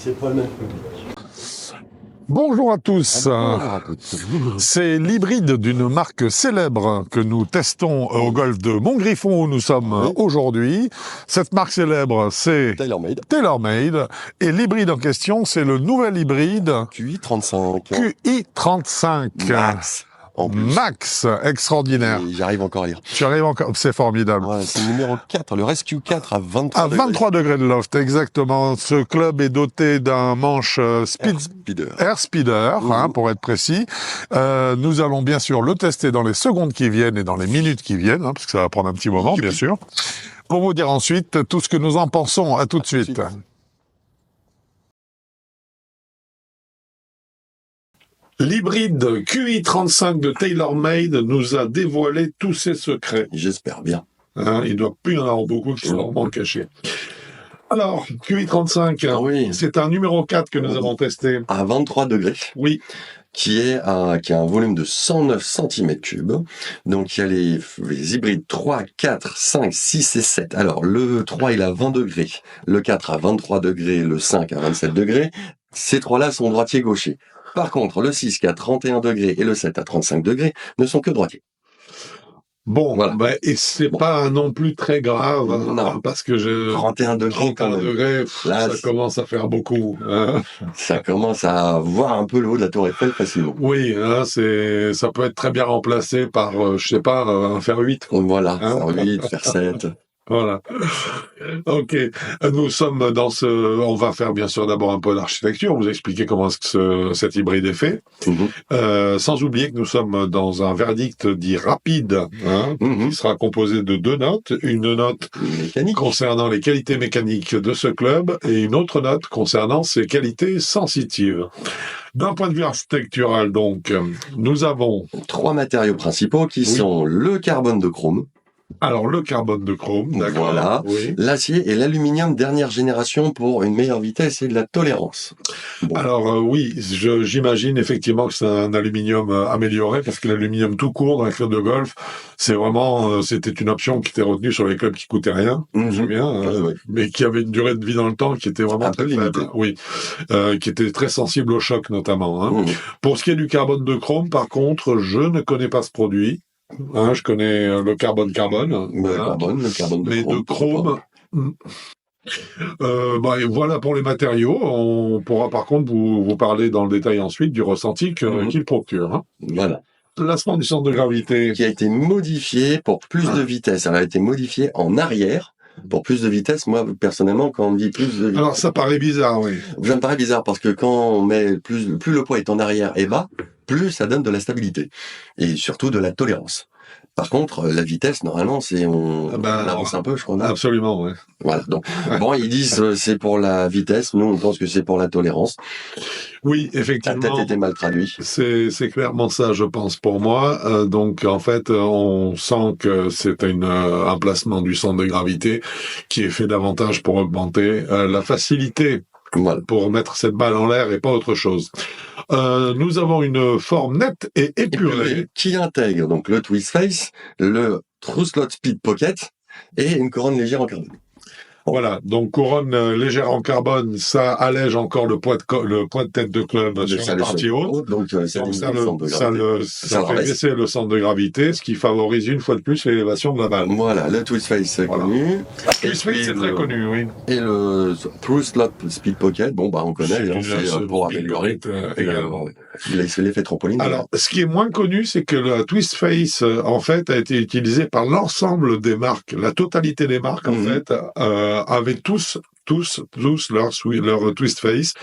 C'est pas le même public. Bonjour à tous. Bonjour à toutes. C'est l'hybride d'une marque célèbre que nous testons au golf de Montgriffon où nous sommes aujourd'hui. Cette marque célèbre, c'est TaylorMade. Et l'hybride en question, c'est le nouvel hybride QI35. QI35. Max. En plus. Max, extraordinaire. Et j'arrive encore à lire. Tu arrives encore, c'est formidable. Ouais, c'est le numéro 4, le Rescue 4 à 23 à 23 degrés de loft, exactement. Ce club est doté d'un manche Air Speeder, pour être précis. Nous allons bien sûr le tester dans les secondes qui viennent et dans les minutes qui viennent, parce que ça va prendre un petit moment, bien sûr. Pour vous dire ensuite tout ce que nous en pensons. À tout de suite. L'hybride QI35 de TaylorMade nous a dévoilé tous ses secrets. J'espère bien. Il ne doit plus y en avoir beaucoup qui sont vraiment cachés. Alors, QI35, c'est un numéro 4 que nous avons testé. À 23 degrés. Oui. Qui a un volume de 109 cm3. Donc, il y a les hybrides 3, 4, 5, 6 et 7. Alors, le 3, il a 20 degrés. Le 4 à 23 degrés. Le 5 à 27 degrés. Ces trois-là sont droitiers-gauchers. Par contre, le 6 qui a 31 degrés et le 7 à 35 degrés ne sont que droitiers. Bon, voilà. Et c'est pas non plus très grave, parce que 31 degrés, 31 degrés, là, ça commence à faire beaucoup. Ça commence à voir un peu le haut de la Tour Eiffel facilement. Oui, ça peut être très bien remplacé par, un fer 8. Voilà, fer 8, fer 7. Voilà. Ok. Nous sommes on va faire bien sûr d'abord un peu d'architecture, vous expliquer comment cet hybride est fait. Sans oublier que nous sommes dans un verdict dit rapide, qui sera composé de 2 notes. Une note mécanique concernant les qualités mécaniques de ce club et une autre note concernant ses qualités sensitives. D'un point de vue architectural, donc, nous avons 3 matériaux principaux qui sont le carbone de chrome. Alors, le carbone de chrome, d'accord. Voilà. L'acier et l'aluminium dernière génération pour une meilleure vitesse et de la tolérance. Alors, j'imagine effectivement que c'est un aluminium amélioré, parce que l'aluminium tout court dans les clubs de golf, c'était une option qui était retenue sur les clubs qui coûtaient rien, je me souviens, mais qui avait une durée de vie dans le temps qui était vraiment très faible. Qui était très sensible au choc notamment. Pour ce qui est du carbone de chrome, par contre, je ne connais pas ce produit. Je connais le carbone. Mais de chrome. Voilà pour les matériaux. On pourra par contre vous parler dans le détail ensuite du ressenti qu'il procure. Voilà. Placement du centre de gravité. Qui a été modifié pour plus de vitesse. Elle a été modifiée en arrière. Pour plus de vitesse, moi, personnellement, quand on me dit plus de vitesse... Alors, ça paraît bizarre, oui. Ça me paraît bizarre parce que quand on met plus le poids est en arrière et bas, plus ça donne de la stabilité. Et surtout de la tolérance. Par contre, la vitesse, normalement, on avance un peu, je crois. Absolument, oui. Voilà. Donc, ils disent c'est pour la vitesse. Nous, on pense que c'est pour la tolérance. Oui, effectivement. Ça a peut-être été mal traduit. C'est clairement ça, je pense, pour moi. Donc, en fait, on sent que c'est un placement du centre de gravité qui est fait davantage pour augmenter la facilité pour mettre cette balle en l'air et pas autre chose. Nous avons une forme nette et épurée. Qui intègre donc le twist face, le True Slot Speed Pocket et une couronne légère en carbone. Voilà, donc couronne légère en carbone, ça allège encore le poids de tête de club sur la partie haute. Donc ça fait baisser le centre de gravité, ce qui favorise une fois de plus l'élévation de la balle. Voilà, le twist face c'est connu. Twist face c'est très connu, oui. Et le True Slot Speed Pocket, on connaît, c'est pour améliorer également. L'effet trampoline. Alors, ce qui est moins connu, c'est que le twist face, en fait, a été utilisé par l'ensemble des marques. La totalité des marques, en fait, avaient tous leur twist face.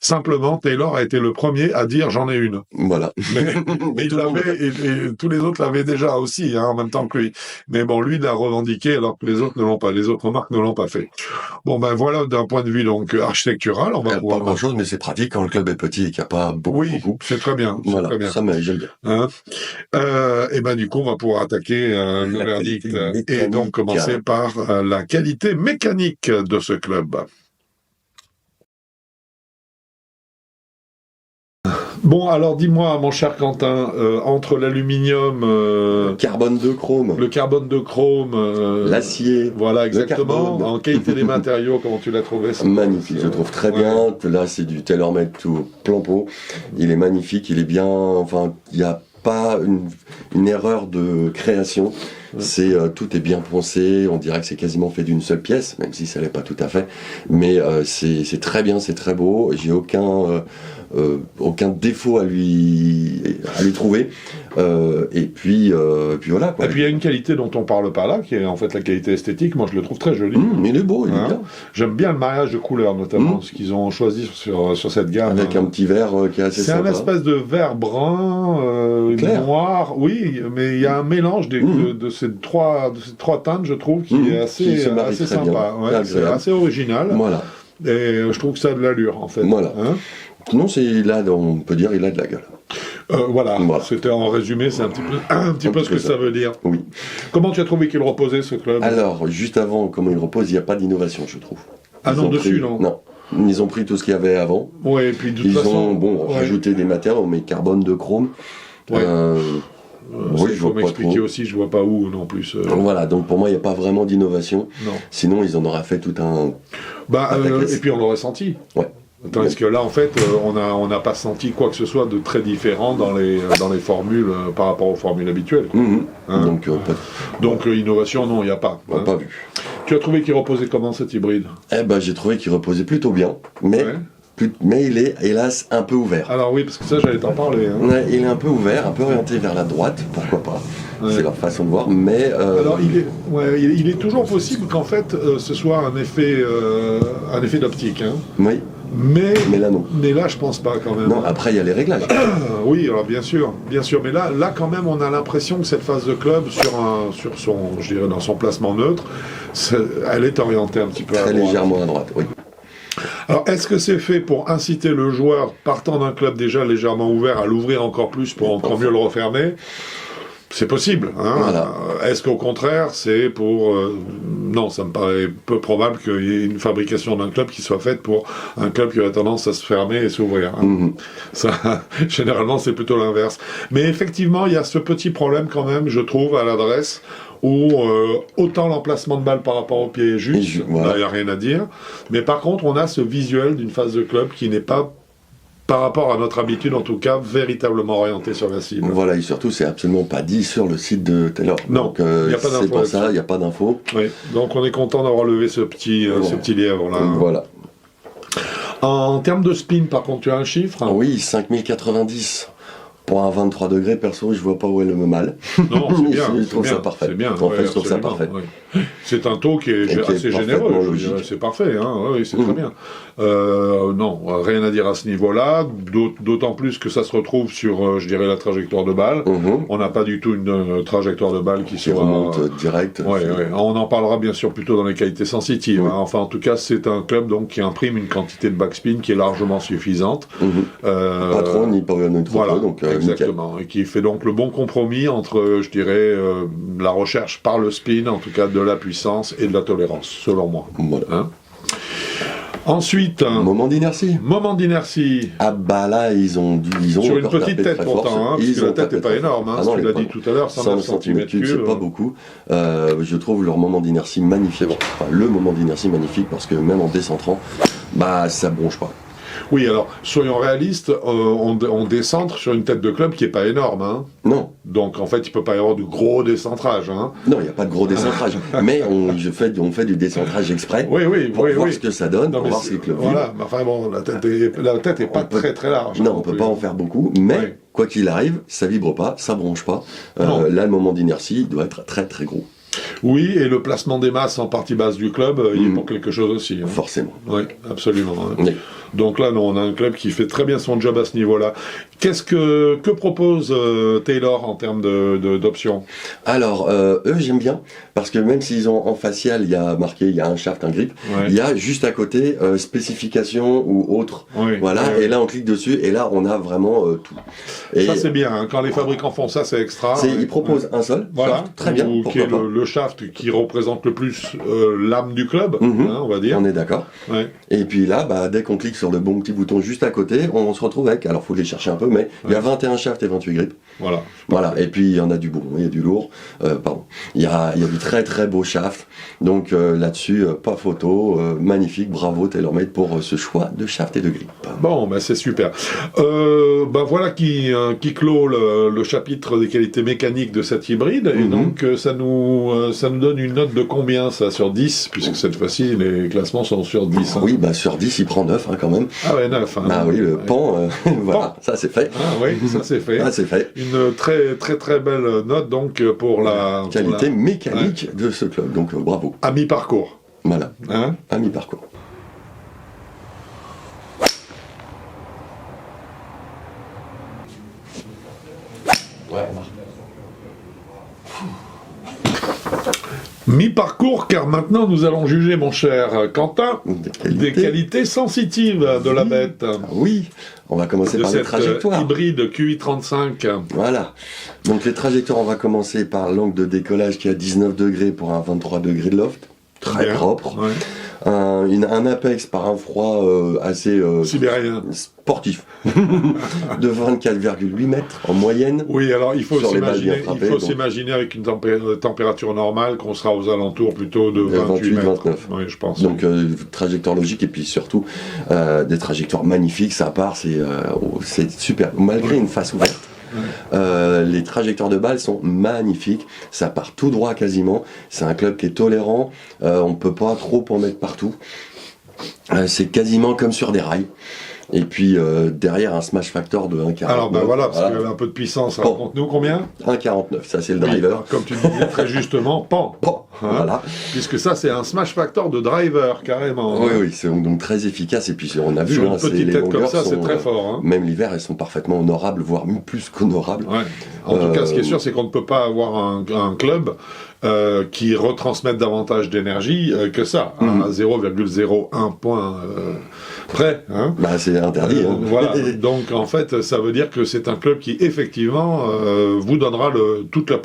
Simplement, Taylor a été le premier à dire j'en ai une. Voilà. Mais il l'avait, et tous les autres l'avaient déjà aussi, en même temps que lui. Mais bon, lui l'a revendiqué alors que les autres ne l'ont pas. Les autres marques ne l'ont pas fait. Voilà d'un point de vue donc architectural, on va pouvoir. Pas grand chose, mais c'est pratique quand le club est petit et qu'il n'y a pas beaucoup. C'est très bien. Voilà, très bien. Ça j'aime bien. Et du coup, on va pouvoir attaquer le verdict et donc commencer par la qualité mécanique de ce club. Bon, alors dis-moi, mon cher Quentin, entre l'aluminium, Carbone de chrome, le carbone de chrome, l'acier, voilà exactement, carbone. en qualité des matériaux, comment tu l'as trouvé ça? Magnifique, je trouve très bien. Là, c'est du TaylorMade tout plan pot. Il est magnifique, il est bien. Enfin, il n'y a pas une erreur de création. C'est tout est bien poncé. On dirait que c'est quasiment fait d'une seule pièce, même si ça l'est pas tout à fait. Mais c'est très bien, c'est très beau. J'ai aucun défaut à lui trouver. Et puis voilà. Quoi. Et puis il y a une qualité dont on parle pas là, qui est en fait la qualité esthétique. Moi, je le trouve très joli. Il est beau, il est bien. J'aime bien le mariage de couleurs, notamment ce qu'ils ont choisi sur cette gamme. Avec un petit vert qui est assez sympa. C'est un espèce de vert brun, noir. Oui, mais il y a un mélange de ces trois teintes, je trouve, qui est assez sympa. Ouais, c'est assez original. Voilà. Et je trouve que ça a de l'allure, en fait. Voilà. Non, on peut dire il a de la gueule. Voilà. C'était en résumé, c'est un petit peu ce que ça veut dire. Oui. Comment tu as trouvé qu'il reposait, ce club? Alors, juste avant, comment il repose, il n'y a pas d'innovation, je trouve. Non, non. Non. Ils ont pris tout ce qu'il y avait avant. Oui, et puis de toute Ils façon... ont rajouté des matériaux, mais carbone de chrome. Ouais. Oui, il faut m'expliquer aussi, je vois pas où non plus. Voilà, donc pour moi, il n'y a pas vraiment d'innovation. Non. Sinon, ils en auraient fait tout un... et puis on l'aurait senti. Ouais. Tandis que là, en fait, on n'a pas senti quoi que ce soit de très différent dans les formules par rapport aux formules habituelles. Donc, innovation, non, il n'y a pas. Pas vu. Tu as trouvé qu'il reposait comment, cet hybride? J'ai trouvé qu'il reposait plutôt bien, mais il est, hélas, un peu ouvert. Alors oui, parce que ça, j'allais t'en parler. Ouais, il est un peu ouvert, un peu orienté vers la droite, pourquoi pas. C'est leur façon de voir, mais... Alors, il est toujours possible qu'en fait, ce soit un effet d'optique. Oui. Mais là, non. Mais là, je pense pas, quand même. Non, après, il y a les réglages. Oui, alors bien sûr. Mais là, quand même, on a l'impression que cette phase de club, dans son placement neutre, elle est orientée un petit peu à droite. Très légèrement à droite, oui. Alors, est-ce que c'est fait pour inciter le joueur, partant d'un club déjà légèrement ouvert, à l'ouvrir encore plus pour encore mieux le refermer? C'est possible. Voilà. Est-ce qu'au contraire, c'est pour... Non, ça me paraît peu probable qu'il y ait une fabrication d'un club qui soit faite pour un club qui aurait tendance à se fermer et s'ouvrir. Ça, généralement, c'est plutôt l'inverse. Mais effectivement, il y a ce petit problème quand même, je trouve, à l'adresse, où autant l'emplacement de balle par rapport au pied est juste, il n'y a rien à dire. Mais par contre, on a ce visuel d'une phase de club qui n'est pas, par rapport à notre habitude, en tout cas, véritablement orienté sur la cible. Voilà, et surtout, c'est absolument pas dit sur le site de Taylor. Non, il n'y a pas d'info. C'est pour ça, il n'y a pas d'info. Oui, donc on est content d'avoir levé ce petit lièvre-là. Voilà. En termes de spin, par contre, tu as un chiffre? Oui, 5090. Pour un 23 degrés, perso, je vois pas où est le mal. Non, c'est bien. Je trouve ça parfait. C'est bien. En fait, je trouve ça parfait. C'est un taux qui est assez généreux. C'est parfait, oui, c'est très bien. Non, rien à dire à ce niveau-là. D'autant plus que ça se retrouve sur, je dirais, la trajectoire de balle. On n'a pas du tout une trajectoire de balle qui remonte direct. On en parlera bien sûr plutôt dans les qualités sensitives. Enfin, en tout cas, c'est un club donc qui imprime une quantité de backspin qui est largement suffisante. Pas trop, ni pas trop peu, donc exactement. Et qui fait donc le bon compromis entre, je dirais, la recherche par le spin, en tout cas de la puissance et de la tolérance, selon moi. Voilà. Ensuite, moment d'inertie. Ah là, ils ont sur une petite tête pourtant, parce que la tête n'est pas énorme. Non, tu l'as dit tout à l'heure, 109 cm3. C'est pas beaucoup. Je trouve leur moment d'inertie magnifique. Le moment d'inertie magnifique parce que même en décentrant, ça bronche pas. Oui, alors, soyons réalistes, on décentre sur une tête de club qui n'est pas énorme. Non. Donc, en fait, il ne peut pas y avoir de gros décentrage. Non, il n'y a pas de gros décentrage. Mais on fait du décentrage exprès pour voir ce que ça donne, pour voir si le club vibre. Voilà, enfin bon, la tête n'est pas très très large. Non, on ne peut pas en faire beaucoup, mais quoi qu'il arrive, ça vibre pas, ça bronche pas. Là, le moment d'inertie doit être très très gros. Oui, et le placement des masses en partie basse du club, il est pour quelque chose aussi. Forcément. Oui, absolument. Oui. Donc là, on a un club qui fait très bien son job à ce niveau-là. Que propose Taylor en termes d'options? Alors, eux, j'aime bien, parce que même s'ils ont en facial, il y a marqué, il y a un shaft, un grip, il y a juste à côté spécification ou autre. Voilà, et là on clique dessus, et là on a vraiment tout. Et ça c'est bien, hein. Quand les fabricants font ça, c'est extra. Ils proposent un seul, voilà, très bien, qui est le shaft qui représente le plus l'âme du club, hein, on va dire. On est d'accord. Et puis là, dès qu'on clique sur le bon petit bouton juste à côté, on se retrouve avec, alors faut les chercher un peu, mais il y a 21 shafts et 28 grips. Voilà. Et puis il y en a du bon, il y a du lourd, il y a du très très beau shaft. Donc là-dessus, pas photo, magnifique, bravo TaylorMade pour ce choix de shaft et de grip. Bon, c'est super. Voilà qui clôt le chapitre des qualités mécaniques de cette hybride. Et donc ça nous donne une note de combien ça sur 10, puisque cette fois-ci les classements sont sur 10. Hein. Oui, sur 10 il prend 9 quand même. Ah ouais, 9. Hein. Oui, le pan, voilà, ça c'est fait. Ah oui, ça c'est fait. C'est fait. Une très très très belle note donc pour la qualité mécanique de ce club, donc bravo. À mi-parcours. Voilà, hein, à mi-parcours. Mi-parcours, car maintenant nous allons juger, mon cher Quentin, des qualités sensitives de la bête. Oui, on va commencer par les trajectoires. Hybride QI35. Voilà. Donc les trajectoires, on va commencer par l'angle de décollage qui est à 19 degrés pour un 23 degrés de loft. Très propre. Ouais. Un apex par un froid assez sibérien, sportif de 24,8 mètres en moyenne. Oui, alors il faut s'imaginer avec une température normale qu'on sera aux alentours plutôt de 28-29. Oui, je pense. Donc trajectoire logique et puis surtout des trajectoires magnifiques. Ça part, c'est super. Malgré une face ouverte. Les trajectoires de balles sont magnifiques, ça part tout droit quasiment, c'est un club qui est tolérant, on peut pas trop en mettre partout, c'est quasiment comme sur des rails. Et puis derrière un smash factor de 1,49. Alors voilà, parce qu'il y avait un peu de puissance, raconte-nous combien? 1,49, ça c'est le driver. Comme tu disais très justement, voilà. Puisque ça c'est un smash factor de driver, carrément. Oui, c'est donc très efficace, et puis on a vu, sur une petite tête comme ça, c'est très fort. Hein. Même l'hiver, elles sont parfaitement honorables, voire plus qu'honorables. Ouais. En tout cas, ce qui est sûr, c'est qu'on ne peut pas avoir un club qui retransmette davantage d'énergie que ça, à 0,01 point près. Hein. C'est interdit. Voilà. Donc en fait, ça veut dire que c'est un club qui effectivement vous donnera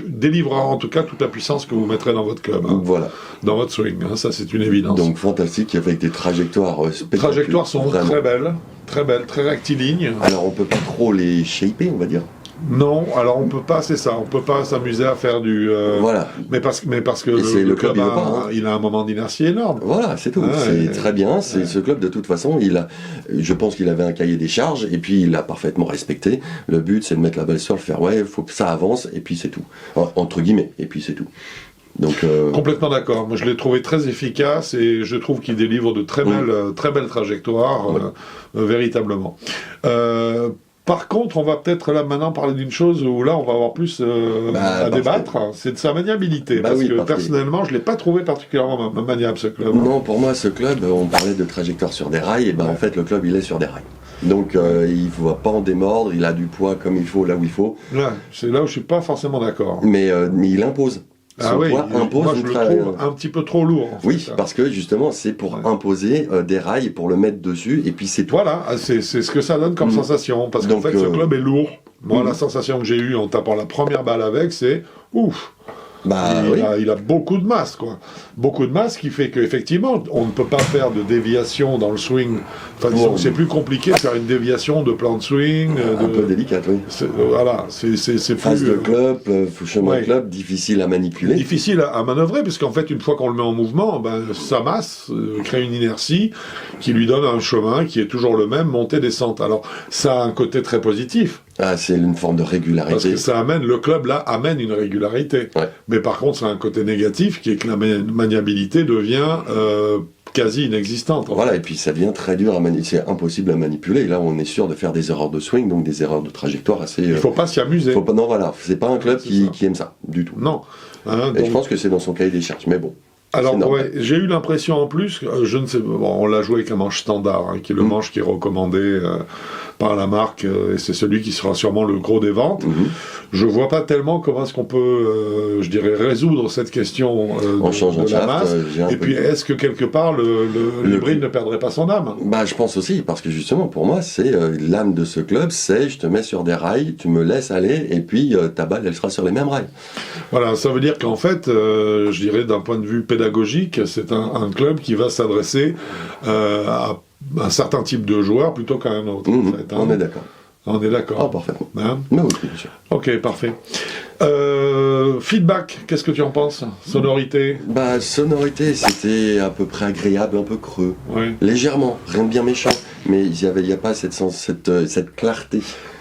délivrera en tout cas toute la puissance que vous mettrez dans votre club. Hein. Voilà. Dans votre swing. Hein. Ça, c'est une évidence. Donc fantastique, avec des trajectoires spectaculaires. Les trajectoires sont très belles, très rectilignes. Alors on peut pas trop les shaper, on va dire. Non, alors on peut pas, c'est ça, on peut pas s'amuser à faire du. Voilà. Mais parce que le club il a un moment d'inertie énorme. Voilà, c'est tout. C'est très bien. Ce club, de toute façon, je pense qu'il avait un cahier des charges et puis il l'a parfaitement respecté. Le but, c'est de mettre la balle sur le fairway. Il faut que ça avance et puis c'est tout. Entre guillemets. Et puis c'est tout. Donc, complètement d'accord. Moi, je l'ai trouvé très efficace et je trouve qu'il délivre de très belles trajectoires, véritablement. Par contre, on va peut-être là maintenant parler d'une chose où là on va avoir plus à débattre, c'est de sa maniabilité. Parce que personnellement, je ne l'ai pas trouvé particulièrement maniable ce club. Non, pour moi ce club, on parlait de trajectoire sur des rails, et en fait le club il est sur des rails. Donc il ne va pas en démordre, il a du poids comme il faut, là où il faut. C'est là où je ne suis pas forcément d'accord. Mais il impose. Moi je le trouve un petit peu trop lourd. Oui, parce que justement c'est pour imposer des rails, pour le mettre dessus, et puis c'est tout. Voilà, c'est ce que ça donne comme sensation, parce qu'en fait ce club est lourd. Moi la sensation que j'ai eue en tapant la première balle avec, c'est ouf. Il a beaucoup de masse, quoi. Beaucoup de masse qui fait qu'effectivement, on ne peut pas faire de déviation dans le swing. Enfin, disons que c'est plus compliqué de faire une déviation de plan de swing. Un peu délicate, oui. Voilà, c'est phase de club, chemin de club, difficile à manipuler. Difficile à manœuvrer, puisqu'en fait, une fois qu'on le met en mouvement, sa masse crée une inertie qui lui donne un chemin qui est toujours le même, montée-descente. Alors, ça a un côté très positif. C'est une forme de régularité. Parce que ça le club là amène une régularité. Mais par contre, ça a un côté négatif qui est que la maniabilité devient quasi inexistante. Voilà, et puis ça devient très dur à manipuler, c'est impossible à manipuler. Là, on est sûr de faire des erreurs de swing, donc des erreurs de trajectoire assez. Il faut pas s'y amuser. Non, voilà, c'est pas un club qui aime ça du tout. Non. Et je pense que c'est dans son cahier des charges, mais bon. Alors, ouais, j'ai eu l'impression en plus, je ne sais pas, bon, on l'a joué avec un manche standard, hein, qui est le manche qui est recommandé par la marque, et c'est celui qui sera sûrement le gros des ventes. Je vois pas tellement comment est-ce qu'on peut, je dirais, résoudre cette question de la masse. Et puis, est-ce que quelque part, l'hybride ne perdrait pas son âme? Bah, je pense aussi, parce que justement, pour moi, c'est l'âme de ce club, c'est je te mets sur des rails, tu me laisses aller, et puis ta balle, elle sera sur les mêmes rails. Voilà, ça veut dire qu'en fait, je dirais d'un point de vue pédagogique, c'est un club qui va s'adresser à un certain type de joueur plutôt qu'à un autre. En fait, hein. On est d'accord. On est d'accord. Ah, parfaitement. Hein? Mais oui, bien sûr. Ok, parfait. Feedback, qu'est-ce que tu en penses? Sonorité? Bah, sonorité, c'était à peu près agréable, un peu creux. Oui. Légèrement, rien de bien méchant. Mais il n'y a pas cette clarté.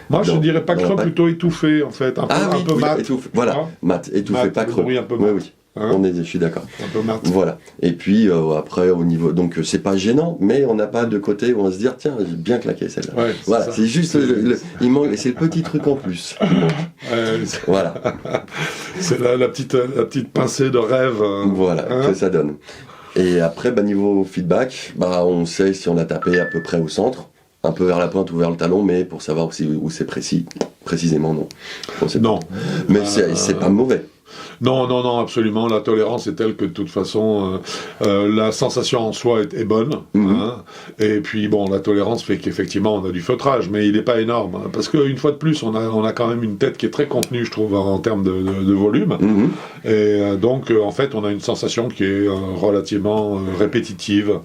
Moi, je ne dirais pas creux, plutôt étouffé, en fait. Un peu mat. Étouffé. Voilà, mat, étouffé, pas creux. Oui, un peu mat. Oui. Hein, je suis d'accord. Un peu mat. Voilà. Et puis après au niveau, donc c'est pas gênant, mais on n'a pas de côté où on va se dire tiens j'ai bien claqué celle-là. Ouais, voilà, c'est juste il manque, c'est le petit truc en plus. Voilà. C'est la petite pincée de rêve. Voilà, que ça donne. Et après niveau feedback, on sait si on a tapé à peu près au centre, un peu vers la pointe ou vers le talon, mais pour savoir où c'est précisément non. Non. Mais c'est pas mauvais. Non, absolument. La tolérance est telle que de toute façon, la sensation en soi est bonne. Hein, et puis bon, la tolérance fait qu'effectivement on a du feutrage, mais il n'est pas énorme. Hein, parce qu'une fois de plus, on a quand même une tête qui est très contenue, je trouve, en termes de volume. Et donc, en fait, on a une sensation qui est relativement répétitive.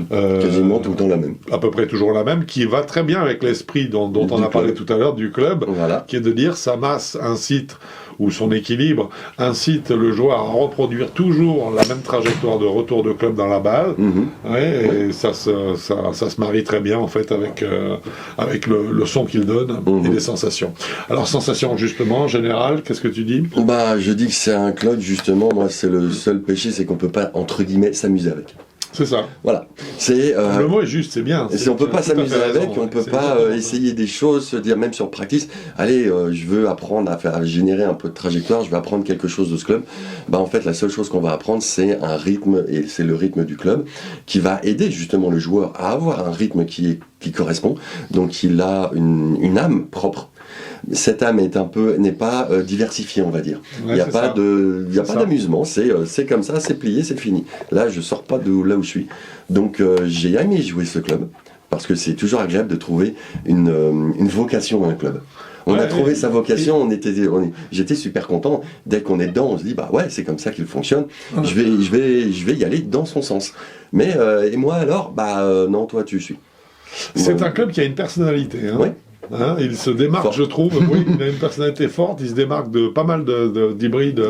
Quasiment tout le temps la même. À peu près toujours la même, qui va très bien avec l'esprit dont on a parlé tout à l'heure du club, qui est de dire sa masse incite, ou son équilibre, incite le joueur à reproduire toujours la même trajectoire de retour de club dans la balle. Et ça se marie très bien en fait avec le son qu'il donne et les sensations. Alors sensations justement, en général, qu'est-ce que tu dis? Je dis que c'est un club justement, moi c'est le seul péché, c'est qu'on peut pas entre guillemets s'amuser avec. C'est ça. Voilà. Le mot est juste, c'est bien. Si on peut pas s'amuser avec, on peut pas essayer des choses, se dire même sur practice, allez, je veux apprendre à générer un peu de trajectoire, je vais apprendre quelque chose de ce club. En fait, la seule chose qu'on va apprendre, c'est un rythme, et c'est le rythme du club, qui va aider justement le joueur à avoir un rythme qui correspond. Donc il a une âme propre. Cette âme n'est pas diversifiée, on va dire. Il n'y a pas d'amusement, c'est comme ça, c'est plié, c'est fini. Là, je sors pas de là où je suis. Donc, j'ai aimé jouer ce club, parce que c'est toujours agréable de trouver une vocation dans un club. On a trouvé sa vocation, j'étais super content. Dès qu'on est dedans, on se dit, c'est comme ça qu'il fonctionne. Je vais y aller dans son sens. Mais, et moi alors, non, toi tu suis. C'est un club qui a une personnalité. Hein. Oui. Hein, il se démarque, je trouve. Oui, il a une personnalité forte. Il se démarque de pas mal d'hybrides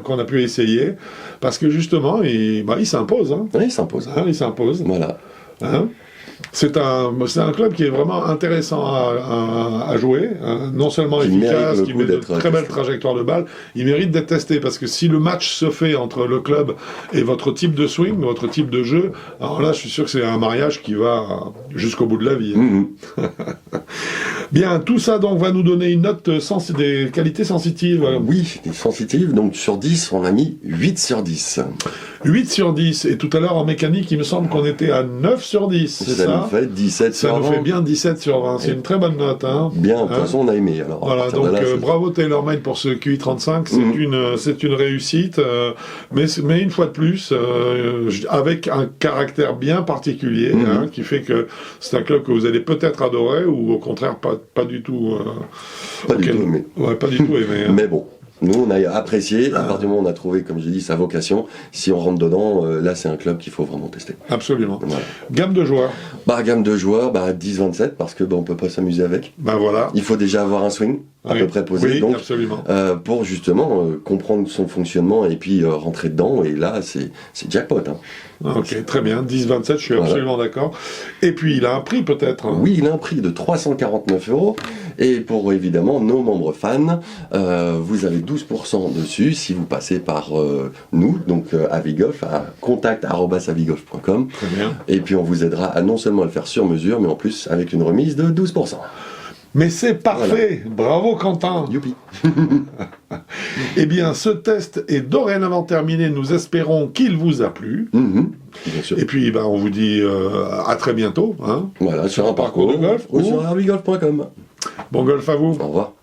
qu'on a pu essayer, parce que justement, il s'impose. Hein. Oui, il s'impose. Hein, il s'impose. Voilà. Hein. C'est un club qui est vraiment intéressant à jouer, hein, non seulement efficace, qui met de très belles trajectoires de balle, il mérite d'être testé, parce que si le match se fait entre le club et votre type de swing, votre type de jeu, alors là je suis sûr que c'est un mariage qui va jusqu'au bout de la vie. Hein. Bien, tout ça donc va nous donner une note des qualités sensitives. Oui, des sensitives, donc sur 10, on a mis 8 sur 10. 8 sur 10, et tout à l'heure en mécanique, il me semble qu'on était à 9 sur 10, c'est ça? Ça nous fait 17 sur 20. Ça nous fait bien 17 sur 20, c'est une très bonne note. Hein. Bien, de toute façon on a aimé. Alors, voilà, donc bravo TaylorMade pour ce QI35, c'est une réussite, mais une fois de plus, avec un caractère bien particulier, qui fait que c'est un club que vous allez peut-être adorer, ou au contraire pas du tout... pas du tout aimé. Ouais, pas du tout aimé. Hein. Mais bon. Nous, on a apprécié, à partir du moment où on a trouvé, comme j'ai dit, sa vocation. Si on rentre dedans, là, c'est un club qu'il faut vraiment tester. Absolument. Voilà. Gamme de joueurs? Gamme de joueurs, 10-27, parce que on peut pas s'amuser avec. Voilà. Il faut déjà avoir un swing à peu près posé, donc, absolument. Pour justement comprendre son fonctionnement et puis rentrer dedans. Et là, c'est jackpot. Hein. Ok, très bien. 10-27, je suis absolument d'accord. Et puis, il a un prix peut-être? Oui, il a un prix de 349 €. Et pour évidemment nos membres fans, vous avez 12% dessus si vous passez par nous, donc Avigolf, à contact@avigolf.com. Très bien. Et puis on vous aidera à non seulement à le faire sur mesure, mais en plus avec une remise de 12%. Mais c'est parfait. Bravo, Quentin. Youpi. Eh bien, ce test est dorénavant terminé. Nous espérons qu'il vous a plu. Bien sûr. Et puis, on vous dit à très bientôt. Hein, Voilà, sur un parcours de golf ou sur herbigolf.com. Bon golf à vous. Au revoir.